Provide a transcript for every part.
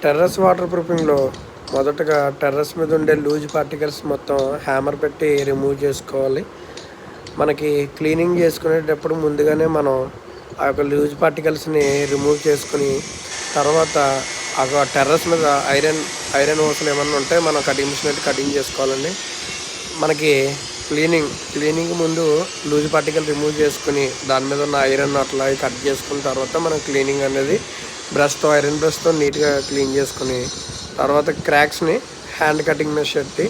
Terrace water ప్రూఫింగ్లో మొదటగా terrace మీద ఉండే లూజ్ పార్టికల్స్ మొత్తం హ్యామర్ పెట్టి రిమూవ్ చేసుకోవాలి. మనకి క్లీనింగ్ చేసుకునేటప్పుడు ముందుగానే మనం ఆ యొక్క లూజ్ పార్టికల్స్ని రిమూవ్ చేసుకుని తర్వాత ఆ టెర్రస్ మీద ఐరన్ హోస్లు ఏమన్నా ఉంటే మనం కటింగ్ మిషన్ అయితే కటింగ్ చేసుకోవాలండి. మనకి క్లీనింగ్ ముందు లూజ్ పార్టికల్ రిమూవ్ చేసుకుని దాని మీద ఉన్న ఐరన్ అట్లా కట్ చేసుకున్న తర్వాత మనం క్లీనింగ్ అనేది ఐరన్ బ్రష్తో నీట్గా క్లీన్ చేసుకుని తర్వాత క్రాక్స్ని హ్యాండ్ కటింగ్ మీద పెట్టి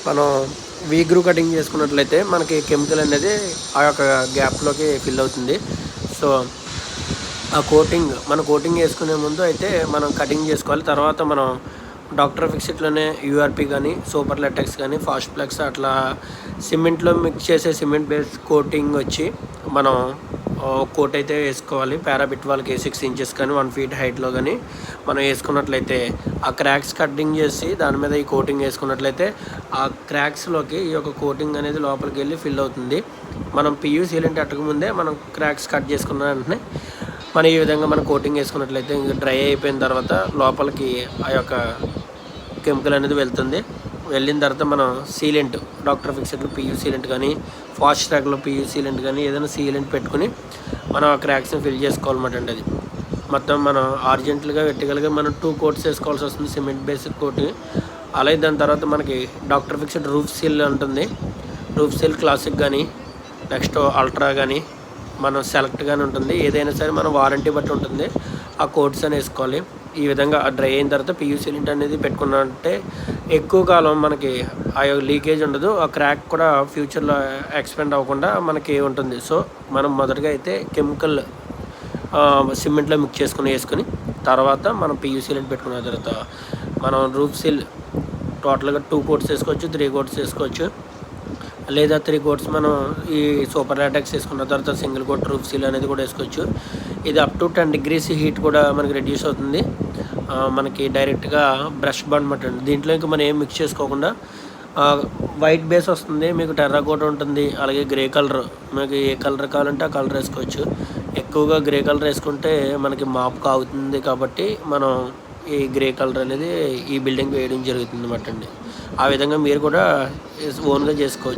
మనం వీగ్రూ కటింగ్ చేసుకున్నట్లయితే మనకి కెమికల్ అనేది ఆ యొక్క గ్యాప్లోకి ఫిల్ అవుతుంది. సో ఆ కోటింగ్ వేసుకునే ముందు అయితే మనం కటింగ్ చేసుకోవాలి. తర్వాత మనం డాక్టర్ ఫిక్సిట్లోనే యూఆర్పి కానీ సూపర్ లెటెక్స్ కానీ ఫాస్ట్ ఫ్లెక్స్ అట్లా సిమెంట్లో మిక్స్ చేసే సిమెంట్ బేస్ కోటింగ్ వచ్చి మనం కోట్ అయితే వేసుకోవాలి. పారాబిట్ వాళ్ళకి 6 ఇంచెస్ కానీ 1 ఫీట్ హైట్లో కానీ మనం వేసుకున్నట్లయితే ఆ క్రాక్స్ కటింగ్ చేసి దాని మీద ఈ కోటింగ్ వేసుకున్నట్లయితే ఆ క్రాక్స్లోకి ఈ యొక్క కోటింగ్ అనేది లోపలికి వెళ్ళి ఫిల్ అవుతుంది. మనం పియూ సీలెంట్ అట్టకముందే మనం క్రాక్స్ కట్ చేసుకున్న వెంటనే మనం ఈ విధంగా మనం కోటింగ్ వేసుకున్నట్లయితే ఇంకా డ్రై అయిపోయిన తర్వాత లోపలికి ఆ యొక్క కెమికల్ అనేది వెళ్తుంది. వెళ్ళిన తర్వాత మనం సీలెంట్ డాక్టర్ ఫిక్సెట్లో పియూ సీలెంట్ కానీ ఫాస్ట్ ట్రాక్లో పియూ సీలెంట్ కానీ ఏదైనా సీలెంట్ పెట్టుకుని మనం ఆ క్రాక్స్ని ఫిల్ చేసుకోవాలన్నమాట అండి. అది మొత్తం మనం ఆర్జెంట్లుగా వెర్టికల్గా మనం 2 కోట్స్ వేసుకోవాల్సి వస్తుంది సిమెంట్ బేసిక్ కోటి. అలాగే దాని తర్వాత మనకి డాక్టర్ ఫిక్సెడ్ రూఫ్ సీల్ ఉంటుంది. రూఫ్ సీల్ క్లాసిక్ కానీ నెక్స్ట్ అల్ట్రా కానీ మనం సెలెక్ట్ కానీ ఉంటుంది. ఏదైనా సరే మన వారంటీ బట్టి ఉంటుంది. ఆ కోట్స్ అని వేసుకోవాలి. ఈ విధంగా డ్రై అయిన తర్వాత పియూ సీలెంట్ అనేది పెట్టుకున్నామంటే ఎక్కువ కాలం మనకి ఆ లీకేజ్ ఉండదు. ఆ క్రాక్ కూడా ఫ్యూచర్లో ఎక్స్పెండ్ అవ్వకుండా మనకి ఉంటుంది. సో మనం మొదటగా అయితే కెమికల్ సిమెంట్లో మిక్స్ వేసుకుని తర్వాత మనం పియూ సీలెంట్ పెట్టుకున్న తర్వాత మనం రూఫ్ సీల్ టోటల్గా 2 కోట్స్ వేసుకోవచ్చు, 3 కోట్స్ వేసుకోవచ్చు. లేదా 3 కోట్స్ మనం ఈ సూపర్ లాటెక్స్ వేసుకున్న తర్వాత సింగిల్ కోట్ రూఫ్ సీల్ అనేది కూడా వేసుకోవచ్చు. ఇది అప్ టు 10 degrees హీట్ కూడా మనకి రెడ్యూస్ అవుతుంది. మనకి డైరెక్ట్గా బ్రష్ అనమాట. దీంట్లో ఇంకా మనం ఏం మిక్స్ చేసుకోకుండా వైట్ బేస్ వస్తుంది, మీకు టెర్రాకోట ఉంటుంది, అలాగే గ్రే కలర్ మీకు ఏ కలర్ కావాలంటే ఆ కలర్ వేసుకోవచ్చు. ఎక్కువగా గ్రే కలర్ వేసుకుంటే మనకి మాపు కాగుతుంది కాబట్టి మనం ఈ గ్రే కలర్ అనేది ఈ బిల్డింగ్ వేయడం జరుగుతుంది అన్నమాట అండి. ఆ విధంగా మీరు కూడా ఓన్గా చేసుకోవచ్చు.